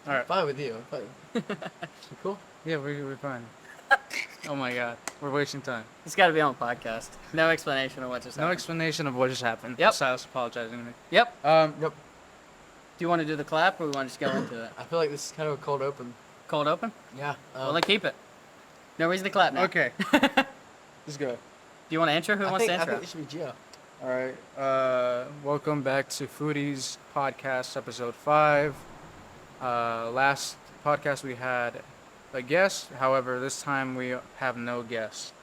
All right. I'm fine with you. I'm fine. You cool? Yeah, we're fine. Oh my God, we're wasting time. It's got to be on the podcast. No explanation of what just No happened. explanation of what just happened. Yep. Silas apologizing to me. Yep. Yep. Do you want to do the clap or we want to just go into it? I feel like this is kind of a cold open. Cold open? Yeah. Well, then keep it. No reason to clap now. Okay. Let's go. Do you want to intro? Who wants to I intro? think it should be Gio. All right. Welcome back to Foodies podcast, episode 5. Last podcast we had a guest. However, this time we have no guest.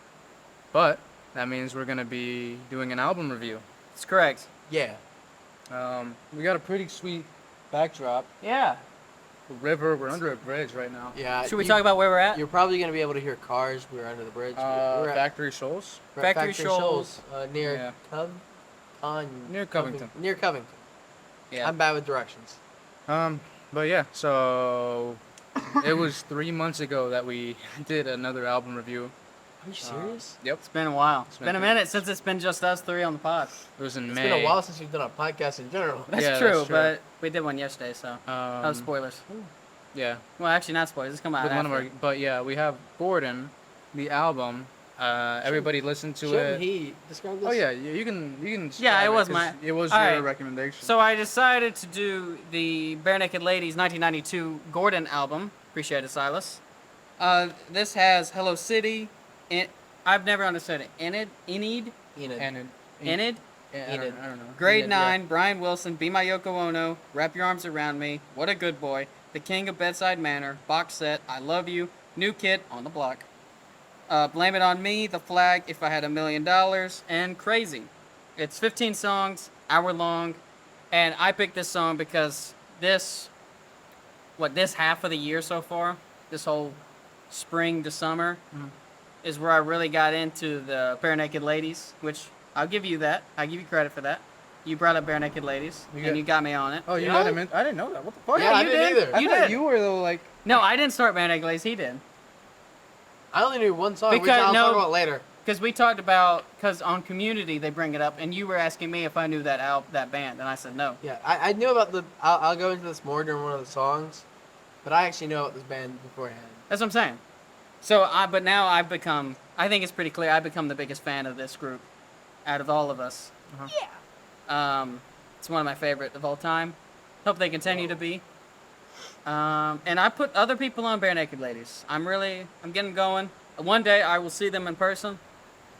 But that means we're gonna be doing an album review. That's correct. Yeah. We got a pretty sweet backdrop. Yeah. A river. We're under a bridge right now. Yeah. Should we talk about where we're at? You're probably going to be able to hear cars. We're under the bridge. We're at Factory Shoals. Factory Shoals. Near Near Covington. Near Covington. Yeah. I'm bad with directions. But yeah, so it was 3 months ago that we did another album review. Are you serious? Yep. It's been a while. It's been a 3 minute since it's been just us three on the pod. It was in It's May. been a while since we've done a podcast in general. That's Yeah, true, that's true. but we did one yesterday, so no spoilers. Yeah. Well, actually, not spoilers. It's come out With one of after. our, but yeah, we have Gordon, the album. Everybody listened to Shouldn't it. he describe this? Oh yeah, you can. Yeah, describe it was 'cause my- It was All your right. recommendation. So I decided to do the Barenaked Ladies 1992 Gordon album. Appreciate it, Silas. This has Hello City. I've never understood it. Enid. Enid. Enid. I don't know. Grade Enid, 9, Brian Wilson, Be My Yoko Ono, Wrap Your Arms Around Me, What a Good Boy, The King of Bedside Manor, Box Set, I Love You, New Kid on the Block, Blame It on Me, The Flag, If I Had $1 Million, and Crazy. It's 15 songs, hour long, and I picked this song because this half of the year so far, this whole spring to summer, is where I really got into the Barenaked Ladies, which I'll give you that. I give you credit for that. You brought up Barenaked Ladies, and you got me on it. Oh, you Yeah. got him in? I didn't know that. What the fuck? Yeah, I you didn't did. either. You I thought did. you were the like. No, I didn't start Barenaked Ladies. He did. I only knew one song. Because- I'll no- talk about later. Because we talked because on Community they bring it up, and you were asking me if I knew that band, and I said no. Yeah, I knew about the. I'll go into this more during one of the songs, but I actually know about this band beforehand. That's what I'm saying. So but now I think it's pretty clear, I've become the biggest fan of this group out of all of us. Yeah. It's one of my favorite of all time. Hope they continue to be. And I put other people on Barenaked Ladies. I'm getting going. One day I will see them in person.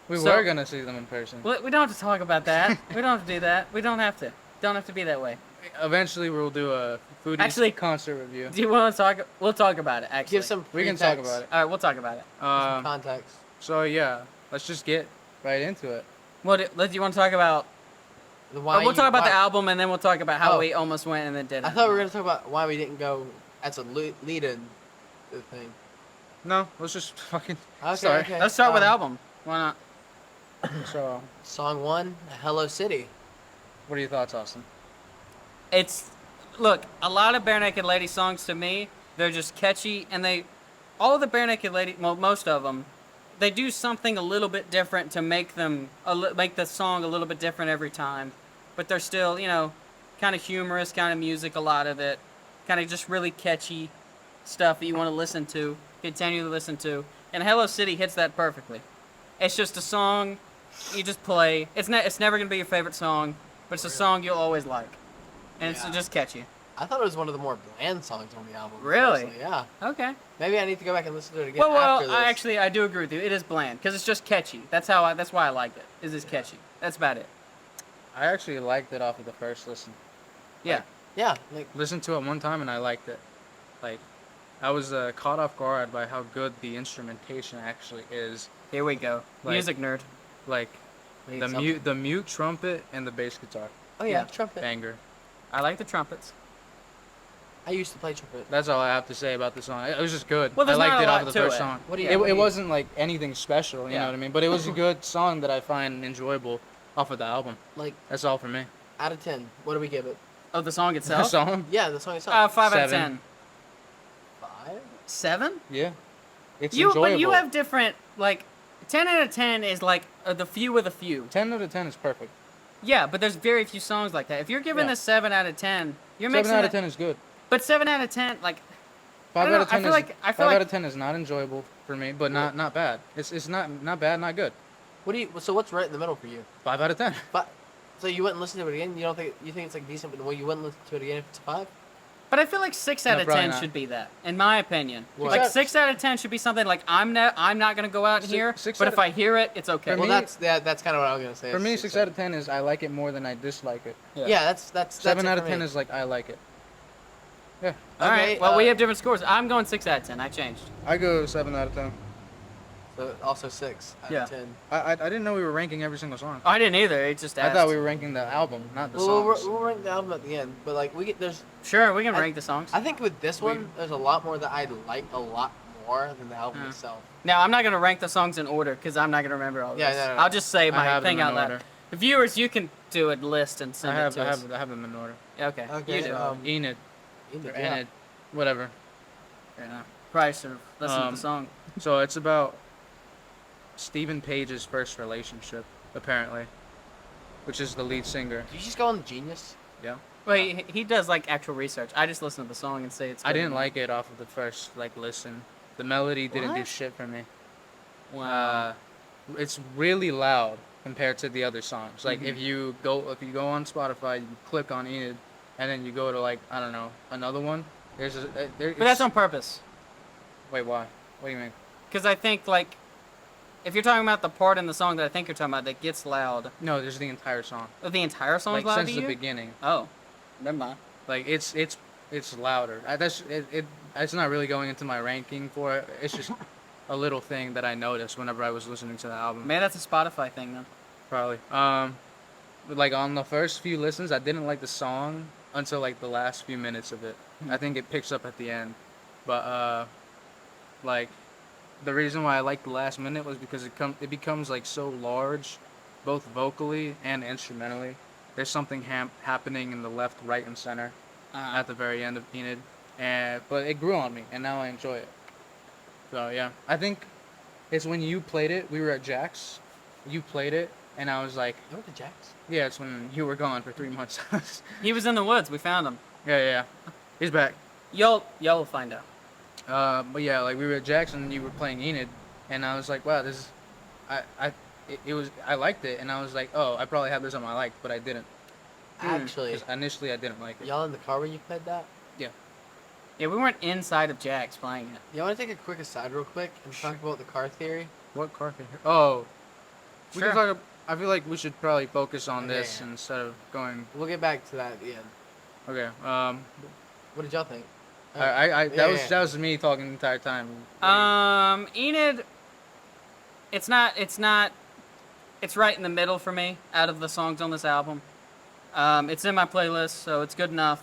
We So- were gonna see them in person. We don't have to talk about that. We don't have to do that. We don't have to. Don't have to be that way. Eventually, we'll do a Foodies Actually- concert review. Do you want to talk? We'll talk about it, actually. Give some. We can pretext, talk about it. All right, we'll talk about it. Some context. So yeah, let's just get right into it. Do you want to talk about... we'll talk about the album, and then we'll talk about how Oh. we almost went and then didn't. I thought we were gonna talk about why we didn't go as a lead-in to the thing. No, let's just fucking Okay, start. okay. Let's start with album. Why not? So, Song 1, Hello City. what are your thoughts, Austin? Look, a lot of Barenaked Lady songs to me, they're just catchy, and all of the Barenaked Lady, well, most of them, they do something a little bit different to make the song a little bit different every time, but they're still, kind of humorous, kind of music, a lot of it, kind of just really catchy stuff that you want to listen to, continue to listen to, and Hello City hits that perfectly. It's just a song you just play. It's never gonna be your favorite song, but it's a song you'll always like, and it's Yeah. just catchy. I thought it was one of the more bland songs on the album. Really? personally, Yeah. Okay. Maybe I need to go back and listen to it again Well, after this. I do agree with you. It is bland because it's just catchy. That's why I like it. It's catchy. That's about it. I actually liked it off of the first listen. Yeah. Yeah, like Listened to it one time and I liked it. Like, I was caught off guard by how good the instrumentation actually is. Here we go. Like- Music nerd. Like, we need the something. the mute trumpet and the bass guitar. Oh yeah, Yeah. trumpet. Banger. I like the trumpets. I used to play trumpet. That's all I have to say about the song. It was just good. Well, I there's liked not a it lot off of the to first it. song. What do you- it, what do it you- wasn't like anything special, you Yeah. know what I mean? But it was a good song that I find enjoyable off of the album. Like That's all for me. out of 10, what do we give it? Oh, the song The itself. song? Yeah, the song itself. 5 out of 7. 10. 5. 7? Yeah. It's But enjoyable. you have different 10 out of 10 is the few of the few. 10 out of 10 is perfect. Yeah, but there's very few songs like that. If you're giving Yeah. this 7 out of 10, you're 7 mixing out it- of 10 is good. But 7 out of 10, 5 don't out know, of 10 I feel is like- I feel 5 out like- of 10 is not enjoyable for me, but not bad. It's not bad, not good. So what's right in the middle for you? 5 out of 10. But so you wouldn't listen to it again? You think it's like decent, but you wouldn't listen to it again if it's a 5? But I feel like 6 out No, of probably 10 not. should be that, in my opinion. What? Like 6 out of 10 should be something like I'm not gonna go out Six- here, six but out if of- I hear it, it's okay. For Well, me- that's kind of what I was gonna say. For It's me, 6 out of 10 is I like it more than I dislike it. Yeah, that's 7 it out for of 10 me. is like I like it. Yeah, All right. Okay, Well, we have different scores. I'm going 6 out of 10. I changed. I go 7 out of 10. So also 6 out Yeah. of 10. I didn't know we were ranking every single song. I didn't either. It just I asked. thought we were ranking the album, not the Well, songs. we'll rank the album at the end, but like there's. Sure, we can I- rank the songs. I think with this one, there's a lot more that I like a lot more than the album Yeah. itself. Now, I'm not gonna rank the songs in order because I'm not gonna remember all Yeah, this. no. I'll just say I my have them thing in out loud. order. The viewers, you can do a list and send I have it to us. I have them in order. Yeah, okay. Okay, You do. Enid Enid, or yeah. Enid, whatever. Fair enough. Probably should have listened to the Um, song. So it's about Stephen Page's first relationship, apparently, which is the lead singer. Did you just go on the Genius? Yeah. Wait, he does like actual research. I just listen to the song and say it's. I good. didn't like it off of the first listen. The melody didn't do What? shit for me. Wow. It's really loud compared to the other songs. Like Mhm. if you go on Spotify, you click on Enid, and then you go to like I don't know another one. There's a But that's on purpose. Wait, why? What do you mean? Because I think like, if you're talking about the part in the song that I think you're talking about that gets loud, No, there's the entire song. the entire song's Like loud since to the you? beginning. Oh, never mind. Like it's louder. It's not really going into my ranking for it. It's just a little thing that I noticed whenever I was listening to the album. Man, that's a Spotify thing then. Probably. But like on the first few listens, I didn't like the song until like the last few minutes of it. I think it picks up at the end. But like the reason why I liked the last minute was because it becomes like so large, both vocally and instrumentally. There's something happening in the left, right, and center at the very end of Enid, but it grew on me, and now I enjoy it. So yeah, I think it's when you played it. We were at Jack's. You played it, and I was like, You went to Jack's? yeah, it's when you were gone for 3 months. He was in the woods. We found him. Yeah, he's back. Y'all will find out. But yeah, like we were at Jackson and you were playing Enid, and I was like, wow, this is, I liked it, and I was like, oh, I probably have this on my like, but I didn't. Actually, 'Cause initially I didn't like it. y'all in the car when you played that? Yeah, we weren't inside of Jack's playing it. You want to take a quick aside real quick and talk about the car theory? What car can hear? Oh, we Sure. can talk. I feel like we should probably focus on Okay, this yeah. instead of going. We'll get back to that at the end. Okay. What did y'all think? That was me talking the entire time. Enid. It's not. It's right in the middle for me out of the songs on this album. It's in my playlist, so it's good enough.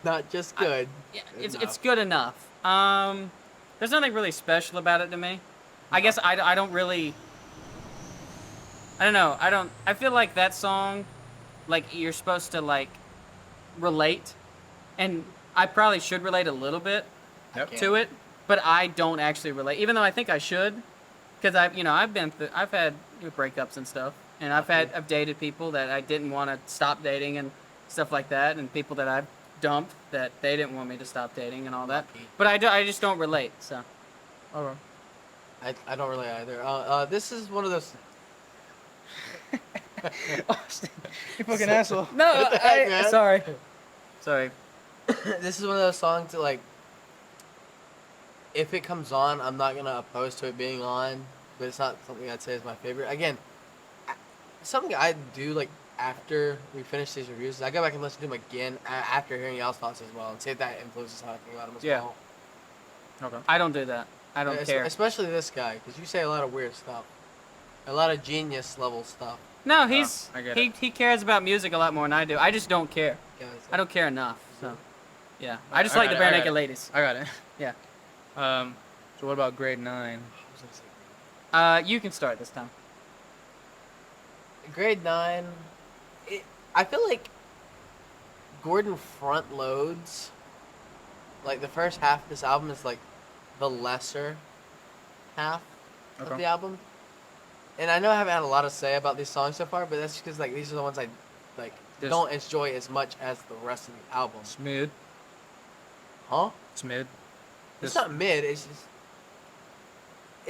Not just good. Yeah, Good it's good enough. There's nothing really special about it to me. I guess I don't really. I don't know. I feel like that song, like you're supposed to like relate, and I probably should relate a little bit Yep. to it, but I don't actually relate. Even though I think I should, because I've had breakups and stuff, and I've dated people that I didn't want to stop dating and stuff like that, and people that I've dumped that they didn't want me to stop dating and all that. Lucky. But I just don't relate. So Alright. I don't really either. This is one of those. Austin, you fucking asshole. no, What the heck, man? sorry. This is one of those songs that like. If it comes on, I'm not gonna oppose to it being on, but it's not something I'd say is my favorite. Again, something I do like after we finish these reviews is I go back and listen to them again after hearing y'all's thoughts as well, and see if that influences how I think about them as Yeah. well. Okay. I don't do that. I don't care. Especially this guy, because you say a lot of weird stuff, a lot of genius level stuff. No, I get it. he cares about music a lot more than I do. I just don't care. Guys. I don't care enough. So yeah, I just I like the got it, I got Barenaked it. ladies. I got it. Yeah. So what about grade 9? You can start this time. Grade 9, I feel like Gordon front loads. Like the first half of this album is like the lesser half of Okay. the album. And I know I haven't had a lot to say about these songs so far, but that's because like these are the ones I like This- don't enjoy as much as the rest of the album. It's mid. Huh? It's mid. It's not mid. It's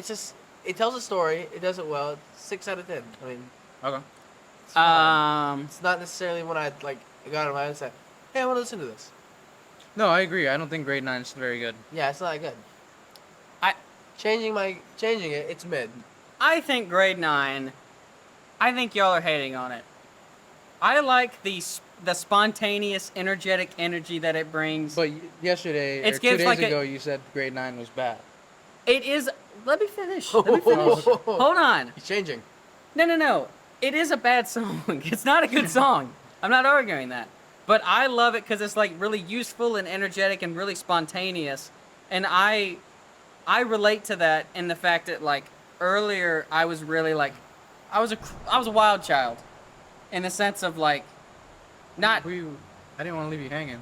just. It tells a story. It does it well. It's 6 out of 10. I mean, Okay. it's fine. It's not necessarily when I like got it my head and said, "Hey, I want to listen to this." No, I agree. I don't think grade 9 is very good. Yeah, it's not that good. I- changing it. It's mid. I think grade 9. I think y'all are hating on it. I like the spontaneous, energetic energy that it brings. But yesterday, It or 2 gives days like ago, you said grade 9 was bad. It is. Let me finish. Let me finish. Hold on. He's changing. No. It is a bad song. It's not a good song. I'm not arguing that. But I love it because it's like really useful and energetic and really spontaneous. And I relate to that in the fact that like earlier I was really like I was a wild child, in the sense of like not. I didn't want to leave you hanging.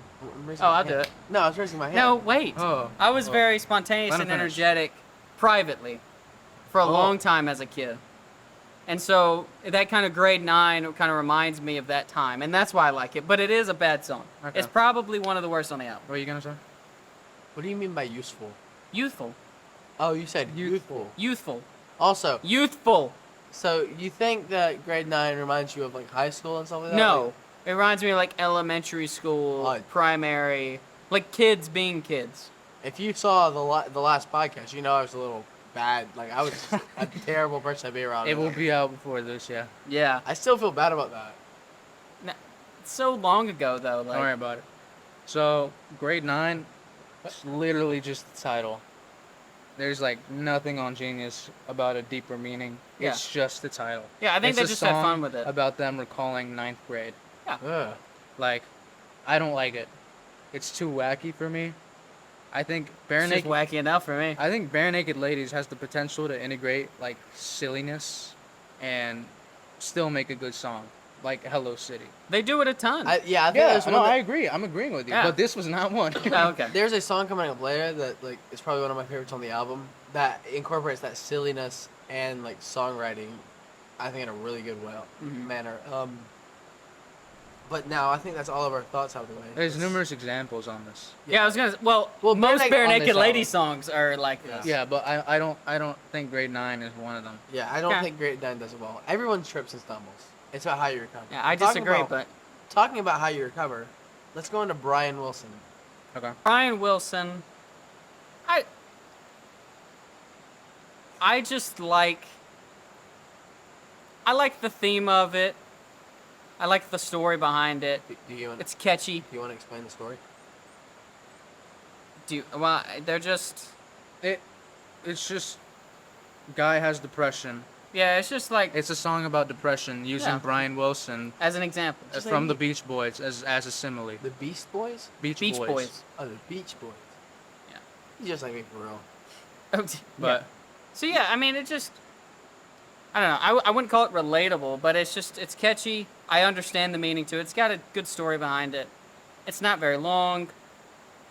Oh, I'll do it. No, I was raising my hand. No, wait. Oh. I was very spontaneous Let and him finish. energetic privately for a Oh. long time as a kid. And so that kind of grade 9 kind of reminds me of that time. And that's why I like it. But it is a bad song. Okay. It's probably one of the worst on the album. What are you gonna say? What do you mean by useful? Youthful. Oh, you said Youthful. Youthful. Also, Youthful. so you think that grade 9 reminds you of like high school and stuff like that? No. It reminds me of like elementary school, Oh. primary, like kids being kids. If you saw the last podcast, you know I was a little bad. Like I was just a terrible person to be around. It will be out before this, yeah. Yeah. I still feel bad about that. It's so long ago though. Like, Don't worry about it. So, grade 9, it's literally just the title. There's like nothing on Genius about a deeper meaning. Yeah. It's just the title. Yeah, I think It's they a just had song fun with it. About them recalling 9th grade. Ugh. Like, I don't like it. It's too wacky for me. I think It's just Barenaked. wacky enough for me. I think Barenaked Ladies has the potential to integrate like silliness and still make a good song, like Hello City. They do it a ton. I think Yeah, there's no, one. I agree. I'm agreeing with you, Yeah. but this was not one. Oh, okay. There's a song coming up later that like is probably one of my favorites on the album that incorporates that silliness and like songwriting, I think in a really good Mhm. manner. But now I think that's all of our thoughts out of the way. There's numerous examples on this. Yeah, I was gonna. Well, Well, most Barenaked bare on naked this lady album. songs are like Yeah. this. Yeah, but I don't think grade 9 is one of them. Yeah, I don't Okay. think grade 9 does it well. Everyone trips and stumbles. It's about how you recover. Yeah, I Talking disagree, about- but talking about how you recover, let's go into Brian Wilson. Okay. Brian Wilson, I just like. I like the theme of it. I like the story behind it. Do you want It's catchy. to explain the story? Well, they're just. It's just guy has depression. Yeah, it's just like It's a song about depression using Yeah. Brian Wilson as an example. Just from the like- Beach Boys as a simile. The Beast Boys? Beach Beach Boys. Oh, the Beach Boys. Yeah. You just like me for real. But So yeah, I mean, it just. I don't know. I wouldn't call it relatable, but it's catchy. I understand the meaning to it. It's got a good story behind it. It's not very long.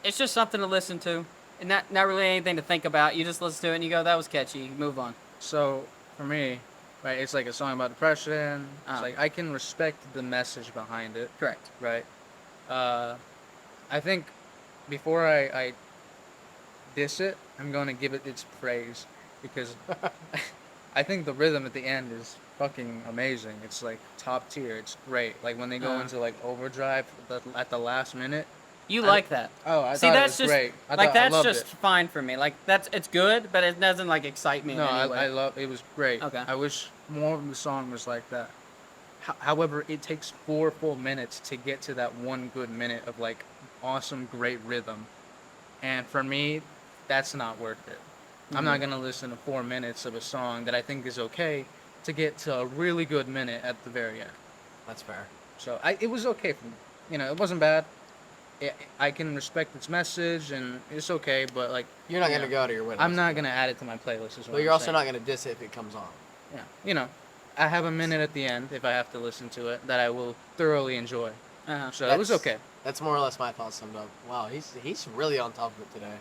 It's just something to listen to, and not really anything to think about. You just listen to it and you go, "That was catchy." You move on. so for me, right, it's like a song about depression. It's Uh-huh. like I can respect the message behind it, Correct. right? I think before I diss it, I'm going to give it its praise because I think the rhythm at the end is fucking amazing. It's like top tier. It's great. Like when they go Uh-huh. into like overdrive at the last minute. You I- like that? Oh, I See, thought that's it was just great. I like thought, I that's loved just it. fine for me. Like it's good, but it doesn't like excite me. No, in any way. I love it. Was great. Okay. I wish more of the song was like that. However, it takes 4 full minutes to get to that one good minute of like awesome, great rhythm, and for me, that's not worth it. I'm not gonna listen to 4 minutes of a song that I think is okay to get to a really good minute at the very end. That's fair. So it was okay for me. You know, it wasn't bad. I can respect its message and it's okay, but like You're not you going to know, go to your wedding. I'm not gonna add it to my playlist. Is what But you're I'm also saying. not going to diss it if it comes on. Yeah, you know, I have a minute at the end if I have to listen to it that I will thoroughly enjoy. Uh-huh. So it was okay. That's more or less my thoughts summed up. Wow, he's really on top of it today.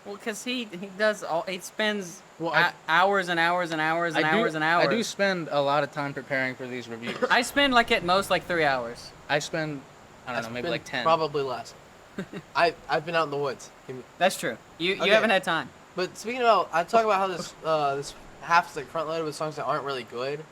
Well, because he does all. He spends Well, hours and hours and hours and hours and hours. I do spend a lot of time preparing for these reviews. I spend like at most like 3 hours. I spend, I don't know, maybe been like 10. Probably less. I've been out in the woods. That's true. You Okay. haven't had time. But speaking about, I talk about how this half is like front loaded with songs that aren't really good,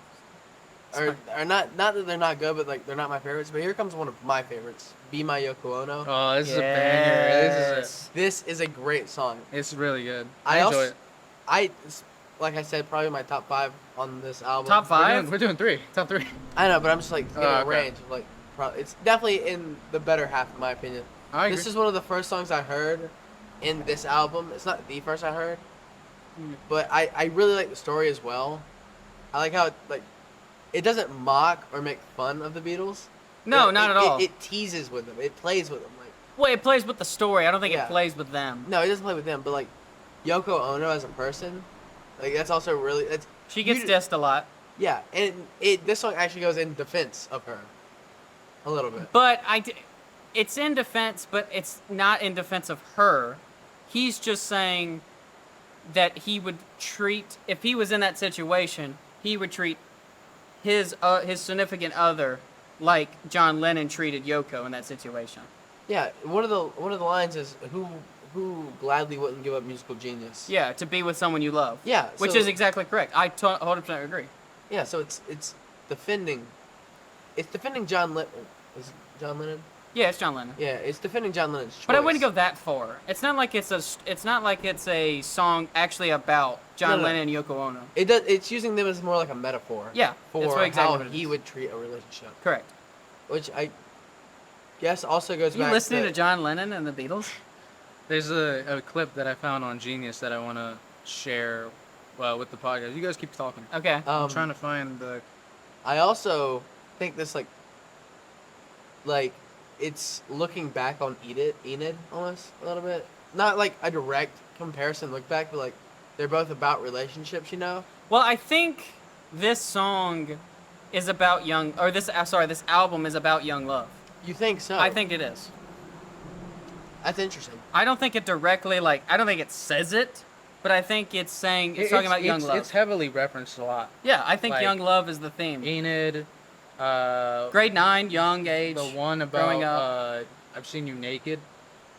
or not that they're not good, but like they're not my favorites. But here comes one of my favorites. Be My Yoko Ono. Oh, this is a banger. This is a great song. It's really good. I I enjoy also- it. Like I said, probably my top 5 on this album. Top 5? We're doing 3. Top 3. I know, but I'm just like giving a okay. range. Of, like, it's definitely in the better half, in my opinion. I agree. This is one of the first songs I heard in this album. It's not the first I heard, but I really like the story as well. I like how it doesn't mock or make fun of the Beatles. No, not at all. It teases with them. It plays with them. Like, Well, it plays with the story. I don't think Yeah. it plays with them. no, it doesn't play with them, but like Yoko Ono as a person, like that's also really She gets you- dissed a lot. yeah, and this song actually goes in defense of her a little bit. But it's in defense, but it's not in defense of her. He's just saying that he would treat, if he was in that situation, he would treat his significant other like John Lennon treated Yoko in that situation. Yeah, one of the lines is who gladly wouldn't give up musical genius. Yeah, to be with someone you love. Yeah, Which so- is exactly correct. I 100% agree. Yeah, so it's defending John Lennon. Is it John Lennon? Yeah, it's John Lennon. Yeah, it's defending John Lennon's choice. But I wouldn't go that far. It's not like it's a song actually about John No. Lennon and Yoko Ono. It's using them as more like a metaphor. Yeah, For that's what exactly how what it he is. would treat a relationship, Correct. which I guess also goes You back listening to to John Lennon and the Beatles? There's a clip that I found on Genius that I want to share with the podcast. You guys keep talking. Okay. I'm trying to find the... I also think this like it's looking back on Enid almost a little bit. Not like a direct comparison look back, but like they're both about relationships, you know? Well, I think this song is about this album is about young love. You think so? I think it is. That's interesting. I don't think it directly, I don't think it says it, but I think it's saying, it's talking about young love. It's heavily referenced a lot. Yeah, I think like- young love is the theme. Enid, Grade 9, young age. the one growing about up. I've Seen You Naked.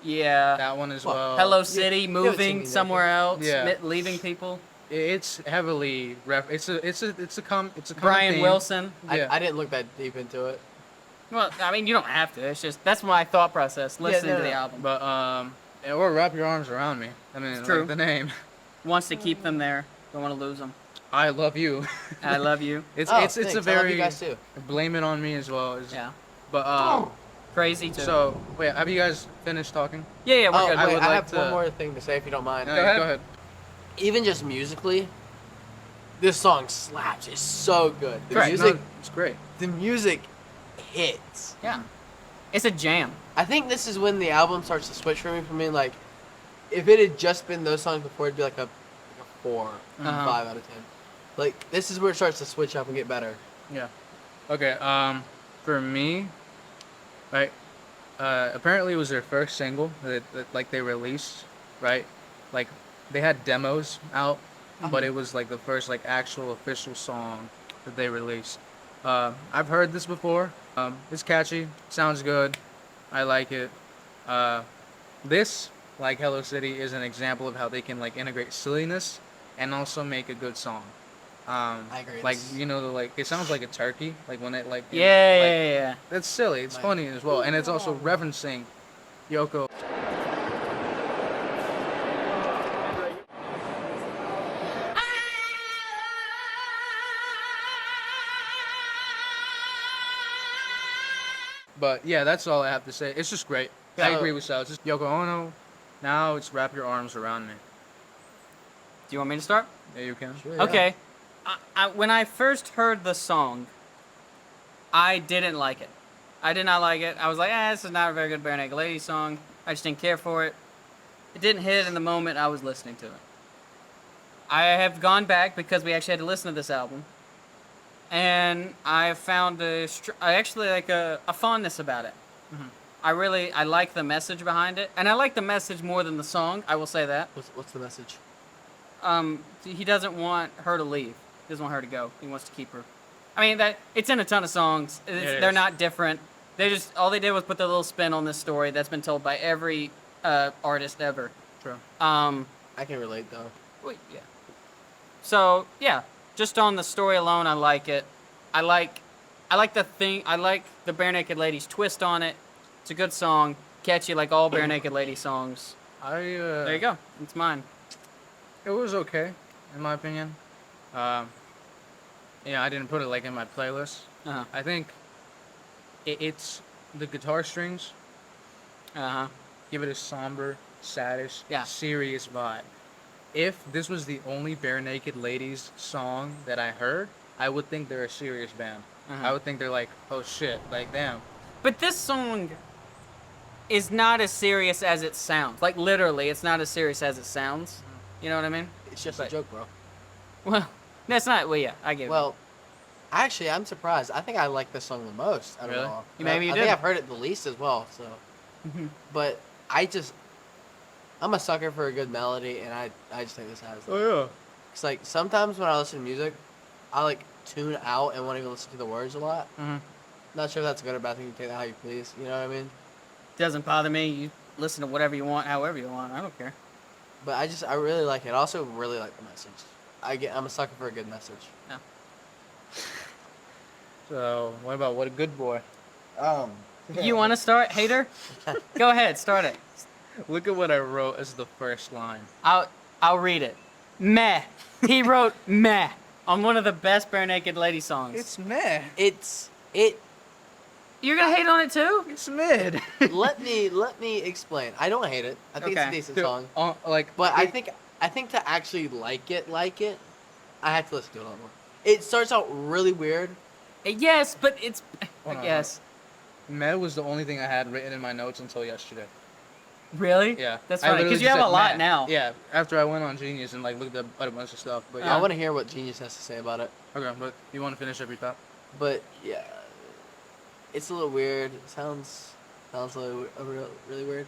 Yeah. That one as Well, well. Hello you City, haven't seen moving me somewhere else, Yeah. leaving people. It's heavily it's a common Brian theme. Wilson. Yeah. I didn't look that deep into it. Well, I mean, you don't have to. It's just, that's my thought process listening to the album. But or Wrap Your Arms Around Me. I mean, It's like true. the name. Wants to keep them there. Don't want to lose them. I Love You. I love you. It's Oh, it's thanks. a I love very you guys too. Blame It On Me as well. Yeah. But Crazy too. so wait, have you guys finished talking? yeah, we're Oh, good. wait, would I like have to- one more thing to say if you don't mind. Go ahead. ahead. Even just musically, this song slaps. It's so good. The Correct. music, No, it's great. the music hits. Yeah. It's a jam. I think this is when the album starts to switch for me. For me, like, if it had just been those songs before, it'd be like a 4, Uh-huh. 5 out of 10. Like, this is where it starts to switch up and get better. Yeah. Okay. For me, right. Apparently, it was their first single that like they released, right? Like they had demos out, but it was like the first like actual official song that they released. I've heard this before. It's catchy. Sounds good. I like it. This, like Hello City, is an example of how they can like integrate silliness and also make a good song. I agree. Like it sounds like a turkey. Like when it Yeah. That's silly. It's Like- funny as well, and it's also referencing Yoko. But yeah, that's all I have to say. It's just great. I Yeah. agree with Sal. It's just Yoko Ono. Now it's Wrap Your Arms Around Me. Do you want me to start? Yeah, you can. Sure, yeah. Okay. When I first heard the song, I didn't like it. I did not like it. I was like, this is not a very good Barenaked Lady song. I just didn't care for it. It didn't hit in the moment I was listening to it. I have gone back because we actually had to listen to this album. And I have found I actually like a fondness about it. I like the message behind it. And I like the message more than the song, I will say that. What's the message? He doesn't want her to leave. He doesn't want her to go. He wants to keep her. I mean, it's in a ton of songs. It They're is. not different. They just all they did was put their little spin on this story that's been told by every artist ever. True. Um, I can relate though. yeah. So yeah, just on the story alone, I like it. I like the Barenaked Ladies twist on it. It's a good song, catchy like all Barenaked Lady songs. There you go. It's mine. It was okay, in my opinion. I didn't put it like in my playlist. Uh I think it's the guitar strings huh. give it a somber, saddish, Yeah. serious vibe. If this was the only Barenaked Ladies song that I heard, I would think they're a serious band. I would think they're like, oh shit, like damn. But this song is not as serious as it sounds. Like literally, it's not as serious as it sounds. You know what I mean? It's just But- a joke, bro. Well, that's not. Well, yeah, I get it. Well, actually, I'm surprised. I think I like this song the most out of Really? all. Maybe you I did. think I've heard it the least as well. So, but I'm a sucker for a good melody, and I just think this has. Oh yeah. It's like sometimes when I listen to music, I like tune out and won't even listen to the words a lot. Mhm. Not sure if that's a good or bad thing. You take that how you please. You know what I mean? Doesn't bother me. You listen to whatever you want, however you want. I don't care. But I really like it. I also really like the message. I'm a sucker for a good message. No. So what about What a Good Boy? You want to start, hater? Go ahead, start it. Look at what I wrote as the first line. I'll read it. Meh. He wrote meh on one of the best Barenaked Lady songs. It's meh. You're gonna hate on it too? It's mid. let me explain. I don't hate it. I think it's Okay. a decent song. But I think to actually like it, I have to listen to it a lot more. It starts out really weird. Yes, but it's. Hold on, Yes. Meh was the only thing I had written in my notes until yesterday. Really? Yeah. That's I funny literally because you just have a said lot meh. now. Yeah. After I went on Genius and like looked up a bunch of stuff. But yeah. I want to hear what Genius has to say about it. Okay, but you want to finish up your thought? But yeah, it's a little weird. It sounds really weird.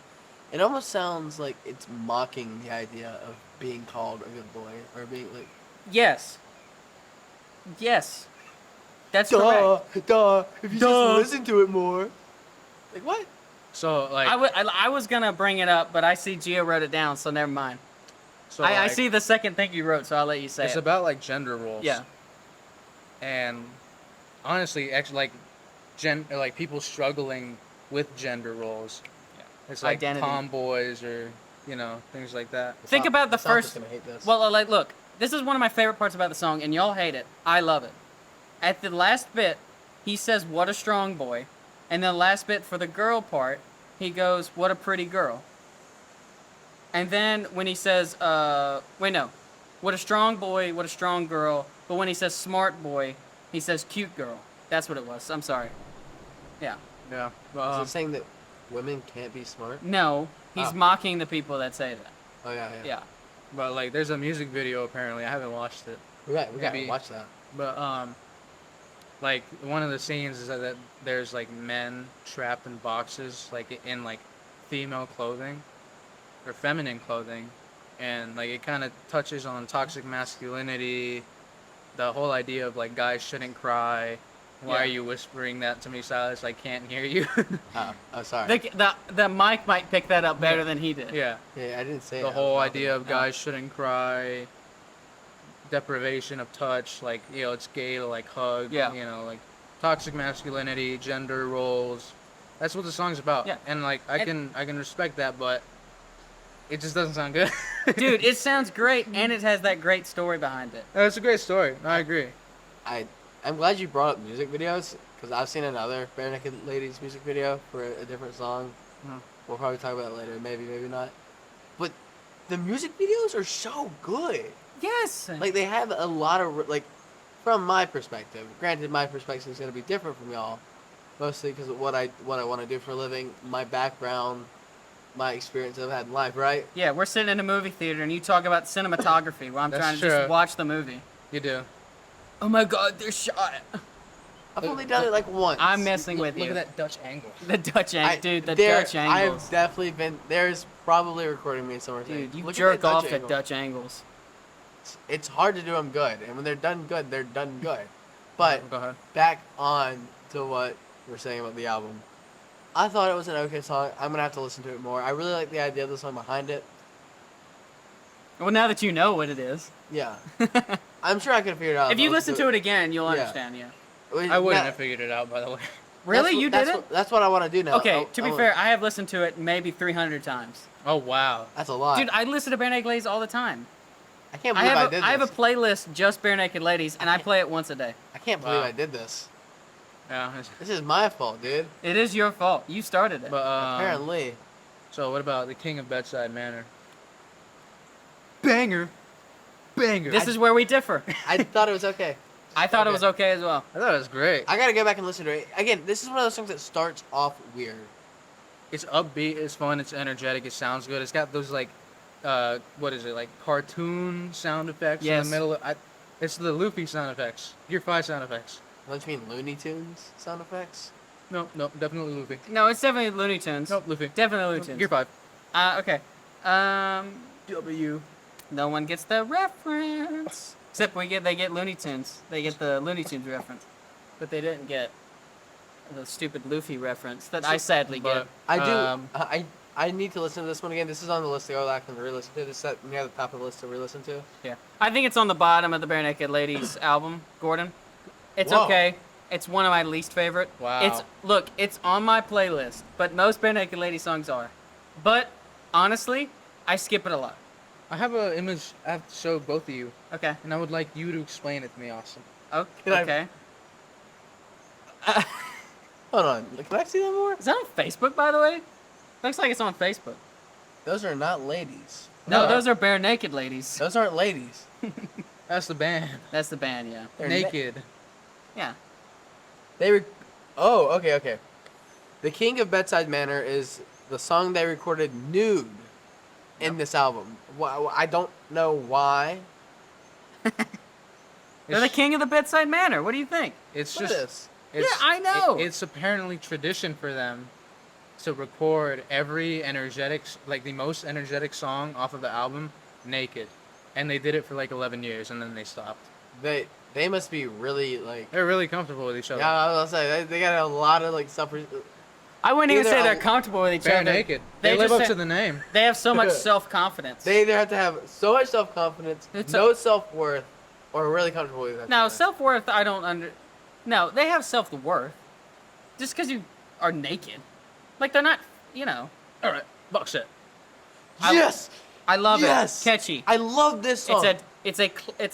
It almost sounds like it's mocking the idea of being called a good boy or being like. Yes. Yes. That's correct. Duh. If you Duh. just listen to it more. Like what? So like. I was gonna bring it up, but I see Gio wrote it down, so never mind. So I like, see the second thing you wrote, so I'll let you say It's it. about like gender roles. Yeah. And honestly, actually, like people struggling with gender roles. Yeah. It's like Identity. tomboys or things like that. Think about the first. Gonna hate this. Well, like, look, this is one of my favorite parts about the song, and y'all hate it. I love it. At the last bit, he says, "What a strong boy," and the last bit for the girl part, he goes, "What a pretty girl." And then when he says, "Wait, no, what a strong boy, what a strong girl," but when he says "smart boy," he says "cute girl." That's what it was. I'm sorry. Yeah. Yeah. Is it saying that women can't be smart? No, he's Oh. mocking the people that say that. Oh yeah. Yeah. But like, there's a music video apparently. I haven't watched it. We got to Maybe- watch that. But like one of the scenes is that there's like men trapped in boxes, like in like female clothing or feminine clothing, and like it kind of touches on toxic masculinity, the whole idea of like guys shouldn't cry. Why Yeah. are you whispering that to me, Silas? I can't hear you. Oh, sorry. The mic might pick that up better than he did. Yeah. Yeah, I didn't say it. The I was whole mouthing idea it. of guys shouldn't cry, deprivation of touch, like it's gay to like hug, Yeah. like toxic masculinity, gender roles. That's what the song's about. Yeah. And like I can respect that, but it just doesn't sound good. Dude, it sounds great, and it has that great story behind it. No, it's a great story. No, I agree. I'm glad you brought up music videos because I've seen another Barenaked Ladies music video for a different song. Hmm. We'll probably talk about it later, maybe not. But the music videos are so good. Yes. Like they have a lot of like, from my perspective. Granted, my perspective is gonna be different from y'all, mostly because of what I want to do for a living, my background, my experience I've had in life. Right? Yeah, we're sitting in a movie theater, and you talk about cinematography while I'm That's trying to true. just watch the movie. You do. Oh my God, they're shot. I've only done it like once. I'm messing with Look you. at that Dutch angle. The Dutch angle, dude. The there- Dutch angles. I've definitely been. There's probably recording me somewhere. Dude, you Look jerk at that off Dutch at angle. Dutch angles. It's hard to do them good, and when they're done good, they're done good. But Go ahead. back on to what we're saying about the album. I thought it was an okay song. I'm gonna have to listen to it more. I really like the idea of the song behind it. Well, now that you know what it is. Yeah, I'm sure I could figure it out. If you listen to it again, you'll Yeah. understand, yeah. I wouldn't have figured it out, by the way. Really? You did it? That's what I want to do now. Okay, to be fair, I have listened to it maybe 300 times. Oh wow. that's a lot. Dude, I listen to Barenaked Ladies all the time. I can't believe I did this. I have a playlist just Barenaked Ladies, and I play it once a day. I can't believe Wow. I did this. Yeah. This is my fault, dude. It is your fault. You started it. But Apparently. So what about the King of Bedside Manor? Banger. Banger. This is where we differ. I thought it was okay. I thought it Okay. was okay as well. I thought it was great. I gotta go back and listen to it. Again, this is one of those songs that starts off weird. It's upbeat, it's fun, it's energetic, it sounds good. It's got those like, what is it, like cartoon sound effects in Yes. the middle. It's the Luffy sound effects, Gear 5 sound effects. Don't you mean Looney Tunes sound effects? No, definitely Luffy. No, it's definitely Looney Tunes. Nope, Luffy. Definitely Looney Tunes. Gear 5. Okay. W. No one gets the reference. Except they get Looney Tunes. They get the Looney Tunes reference. But they didn't get the stupid Luffy reference that I sadly get. But, I do. I need to listen to this one again. This is on the list to go back and re-listen to. This is near the top of the list to re-listen to. Yeah. I think it's on the bottom of the Barenaked Ladies album, Gordon. It's Whoa. okay. It's one of my least favorite. Wow. It's on my playlist, but most Barenaked Ladies songs are. But honestly, I skip it a lot. I have an image I have to show both of you, Okay. and I would like you to explain it to me, Austin. Can I- Okay. Hold on. Can I see that more? Is that on Facebook, by the way? Looks like it's on Facebook. Those are not ladies. No, those are Barenaked Ladies. Those aren't ladies. That's the band. That's the band, yeah. They're Naked. Yeah. Oh, okay. The King of Bedside Manor is the song they recorded nude in this album. I don't know why. They're the king of the bedside manor. What do you think? It's Look at just. this. It's, Yeah, I know. It's apparently tradition for them to record every energetic, like the most energetic song off of the album, naked, and they did it for like 11 years, and then they stopped. They must be really like. They're really comfortable with each other. Yeah, I was gonna say they got a lot of like stuff. I wouldn't even Either say they're a- comfortable with each They're other. naked. They live just up say- to the name. They have so much self-confidence. They either have to have so much self confidence, It's no self worth, or are really comfortable with that. Now, self-worth, I don't under... No, they have self-worth. Just because you are naked. Like, they're not, you know... All right, box set. Yes, I love Yes! it. Catchy. I love this song. It's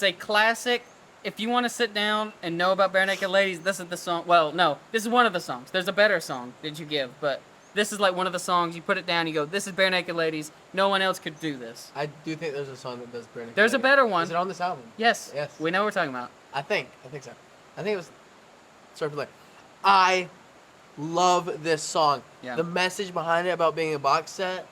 a classic. If you want to sit down and know about Barenaked Ladies, this is the song. Well, no, this is one of the songs. There's a better song that you give, but this is like one of the songs. You put it down, you go, this is Barenaked Ladies. No one else could do this. I do think there's a song that does Barenaked There's a Ladies. better one. Is it on this album? Yes. Yes. We know what we're talking about. I think so. I think it was. Sorry for that. I love this song. Yeah. The message behind it about being a box set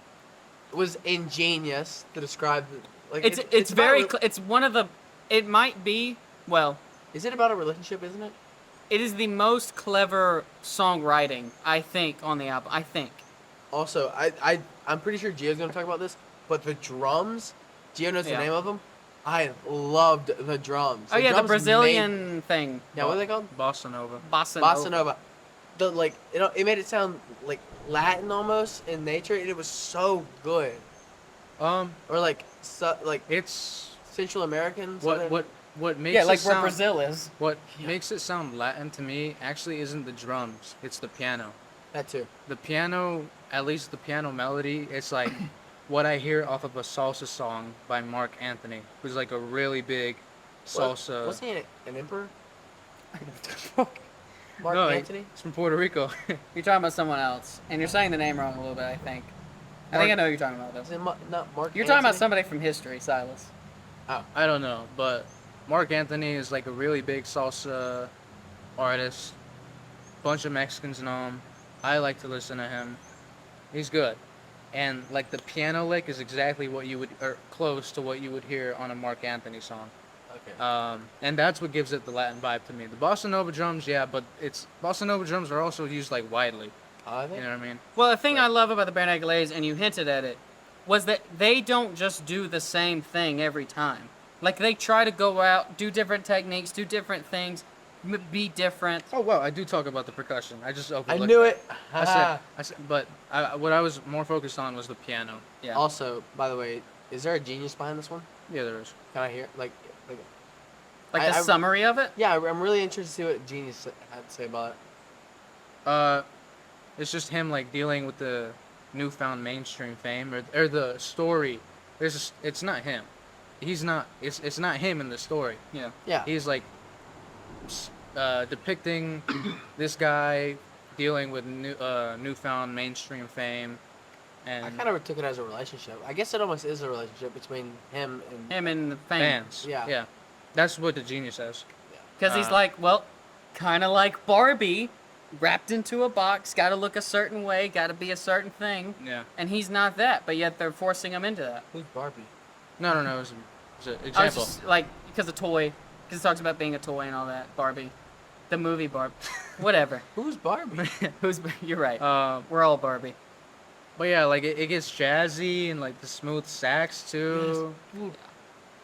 was ingenious to describe. Like It's about very. a- It's one of the. It might be. Well, Is it about a relationship? Isn't it? it is the most clever songwriting I think on the album. I think. Also, I'm pretty sure Gio's gonna talk about this, but the drums, Gio knows Yeah. the name of them. I loved the drums. Oh yeah, the drums Brazilian thing. Made, yeah, what are they called? Bossa Nova. Bossa Nova. The like, it made it sound like Latin almost in nature, and it was so good. Or like, It's Central American. what makes Yeah, it like where sound, Brazil is. What makes it sound Latin to me actually isn't the drums. It's the piano. That too. The piano, at least the piano melody, it's like what I hear off of a salsa song by Mark Anthony, who's like a really big salsa. Wasn't he an emperor? Mark No, Anthony. He's from Puerto Rico. You're talking about someone else, and you're saying the name wrong a little bit. I think. I think I know who you're talking about Is though. it not Mark? You're talking about Anthony? somebody from history, Silas. I don't know, but Mark Anthony is like a really big salsa artist. Bunch of Mexicans know him. I like to listen to him. He's good. And like the piano lick is exactly what you would, or close to what you would hear on a Mark Anthony song. Okay. And that's what gives it the Latin vibe to me. The bossa nova drums, yeah, but bossa nova drums are also used like widely. I think. You know what I mean? Well, the thing I love about the Barenaked Ladies, and you hinted at it, was that they don't just do the same thing every time. Like they try to go out, do different techniques, do different things, be different. Oh well, I do talk about the percussion. I just I overlooked knew that. it. I said, but what I was more focused on was the piano. Yeah. Also, by the way, is there a genius behind this one? Yeah, there is. Can I hear like Like the I- summary of it. yeah, I'm really interested to see what genius had to say about it. It's just him like dealing with the newfound mainstream fame or the story. It's not him. He's not. It's not him in the story. Yeah. Yeah. He's like depicting this guy dealing with newfound mainstream fame, and I kind of took it as a relationship. I guess it almost is a relationship between him and Him and the fame. fans. Yeah. yeah, that's what the genius says. Because he's Uh, like, well, kind of like Barbie, wrapped into a box, got to look a certain way, got to be a certain thing, Yeah. and he's not that, but yet they're forcing him into that. Who's Barbie? No. It's an I was example. just like, because of toy, because it talks about being a toy and all that. Barbie, the movie Barbie, whatever. Who's Barbie? You're right. Um, We're all Barbie. but yeah, like it gets jazzy and like the smooth sax too.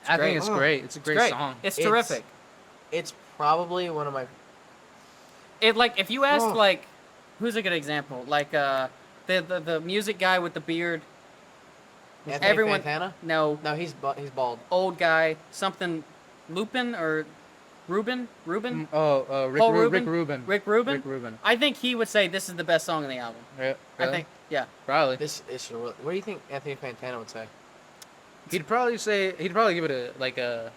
I great. think it's Oh, great. It's a great, Great. song. It's It's- terrific. It's probably one of my. It like if you asked Oh. like, who's a good example? Like the music guy with the beard. Anthony Everyone. Fantana? No, No, he's bald. old guy. Something, Lupin or Ruben? Ruben? Rick Paul Rubin. Rubin? Rick Rubin. Rick Rubin? Rick Rubin. I think he would say this is the best song on the album. Yeah, I really? think, yeah. Probably. This is really. What do you think Anthony Fantana would say? He'd probably give it